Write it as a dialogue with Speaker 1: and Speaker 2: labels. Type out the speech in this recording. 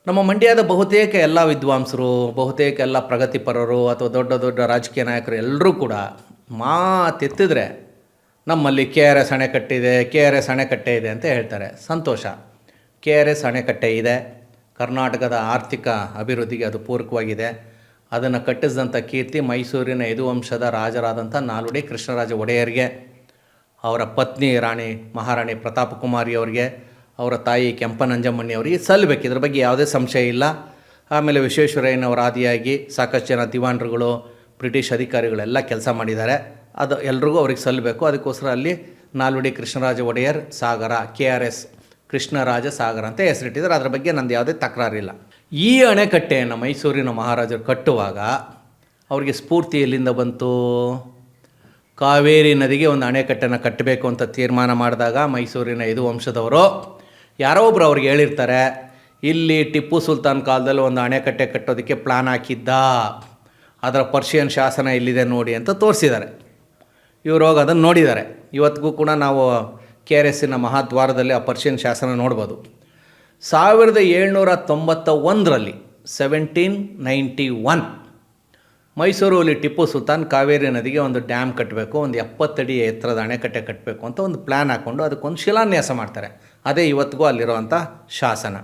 Speaker 1: ನಮ್ಮ ಮಂಡ್ಯದ ಬಹುತೇಕ ಎಲ್ಲ ವಿದ್ವಾಂಸರು, ಬಹುತೇಕ ಎಲ್ಲ ಪ್ರಗತಿಪರರು ಅಥವಾ ದೊಡ್ಡ ದೊಡ್ಡ ರಾಜಕೀಯ ನಾಯಕರು ಎಲ್ಲರೂ ಕೂಡ ಮಾತೆತ್ತಿದ್ರೆ ನಮ್ಮಲ್ಲಿ ಕೆ ಆರ್ ಎಸ್ ಅಣೆಕಟ್ಟಿದೆ, ಕೆ ಆರ್ ಎಸ್ ಅಣೆಕಟ್ಟೆ ಇದೆ ಅಂತ ಹೇಳ್ತಾರೆ. ಸಂತೋಷ. ಕೆ ಆರ್ ಎಸ್ ಅಣೆಕಟ್ಟೆ ಇದೆ. ಕರ್ನಾಟಕದ ಆರ್ಥಿಕ ಅಭಿವೃದ್ಧಿಗೆ ಅದು ಪೂರಕವಾಗಿದೆ. ಅದನ್ನು ಕಟ್ಟಿಸಿದಂಥ ಕೀರ್ತಿ ಮೈಸೂರಿನ ಯದುವಂಶದ ರಾಜರಾದಂಥ ನಾಲ್ವಡಿ ಕೃಷ್ಣರಾಜ ಒಡೆಯರ್ಗೆ, ಅವರ ಪತ್ನಿ ಮಹಾರಾಣಿ ಪ್ರತಾಪ ಕುಮಾರಿ ಅವರಿಗೆ, ಅವರ ತಾಯಿ ಕೆಂಪನಂಜಮ್ಮಣ್ಣಿ ಅವರಿಗೆ ಸಲ್ಲಬೇಕು. ಇದ್ರ ಬಗ್ಗೆ ಯಾವುದೇ ಸಂಶಯ ಇಲ್ಲ. ಆಮೇಲೆ ವಿಶ್ವೇಶ್ವರಯ್ಯನವರ ಆದಿಯಾಗಿ ಸಾಕಷ್ಟು ಜನ ದಿವಾನರುಗಳು, ಬ್ರಿಟಿಷ್ ಅಧಿಕಾರಿಗಳೆಲ್ಲ ಕೆಲಸ ಮಾಡಿದ್ದಾರೆ. ಅದು ಎಲ್ರಿಗೂ ಅವ್ರಿಗೆ ಸಲ್ಲಬೇಕು. ಅದಕ್ಕೋಸ್ಕರ ಅಲ್ಲಿ ನಾಲ್ವಡಿ ಕೃಷ್ಣರಾಜ ಒಡೆಯರ್ ಸಾಗರ, ಕೆ ಆರ್ ಎಸ್ ಕೃಷ್ಣರಾಜ ಸಾಗರ ಅಂತ ಹೆಸರಿಟ್ಟಿದ್ದಾರೆ. ಅದರ ಬಗ್ಗೆ ನಂದು ಯಾವುದೇ ತಕರಾರಿಲ್ಲ. ಈ ಅಣೆಕಟ್ಟೆಯನ್ನು ಮೈಸೂರಿನ ಮಹಾರಾಜರು ಕಟ್ಟುವಾಗ ಅವರಿಗೆ ಸ್ಫೂರ್ತಿ ಎಲ್ಲಿಂದ ಬಂತು? ಕಾವೇರಿ ನದಿಗೆ ಒಂದು ಅಣೆಕಟ್ಟನ್ನು ಕಟ್ಟಬೇಕು ಅಂತ ತೀರ್ಮಾನ ಮಾಡಿದಾಗ ಮೈಸೂರಿನ ಯದುವಂಶದವರು ಯಾರೋ ಒಬ್ಬರು ಅವ್ರಿಗೆ ಹೇಳಿರ್ತಾರೆ, ಇಲ್ಲಿ ಟಿಪ್ಪು ಸುಲ್ತಾನ್ ಕಾಲದಲ್ಲಿ ಒಂದು ಅಣೆಕಟ್ಟೆ ಕಟ್ಟೋದಕ್ಕೆ ಪ್ಲ್ಯಾನ್ ಹಾಕಿದ್ದ, ಅದರ ಪರ್ಷಿಯನ್ ಶಾಸನ ಇಲ್ಲಿದೆ ನೋಡಿ ಅಂತ ತೋರಿಸಿದ್ದಾರೆ. ಇವರು ಹೋಗಿ ಅದನ್ನು ನೋಡಿದ್ದಾರೆ. ಇವತ್ತಿಗೂ ಕೂಡ ನಾವು ಕೆ ಆರ್ ಎಸ್ಸಿನ ಮಹಾದ್ವಾರದಲ್ಲಿ ಆ ಪರ್ಷಿಯನ್ ಶಾಸನ ನೋಡ್ಬೋದು. 1791ರಲ್ಲಿ 1791 ಮೈಸೂರಲ್ಲಿ ಟಿಪ್ಪು ಸುಲ್ತಾನ್ ಕಾವೇರಿ ನದಿಗೆ ಒಂದು ಡ್ಯಾಮ್ ಕಟ್ಟಬೇಕು, ಒಂದು 70 ಅಡಿ ಎತ್ತರದ ಅಣೆಕಟ್ಟೆ ಕಟ್ಟಬೇಕು ಅಂತ ಒಂದು ಪ್ಲ್ಯಾನ್ ಹಾಕ್ಕೊಂಡು ಅದಕ್ಕೊಂದು ಶಿಲಾನ್ಯಾಸ ಮಾಡ್ತಾರೆ. ಅದೇ ಇವತ್ತಿಗೂ ಅಲ್ಲಿರುವಂಥ ಶಾಸನ.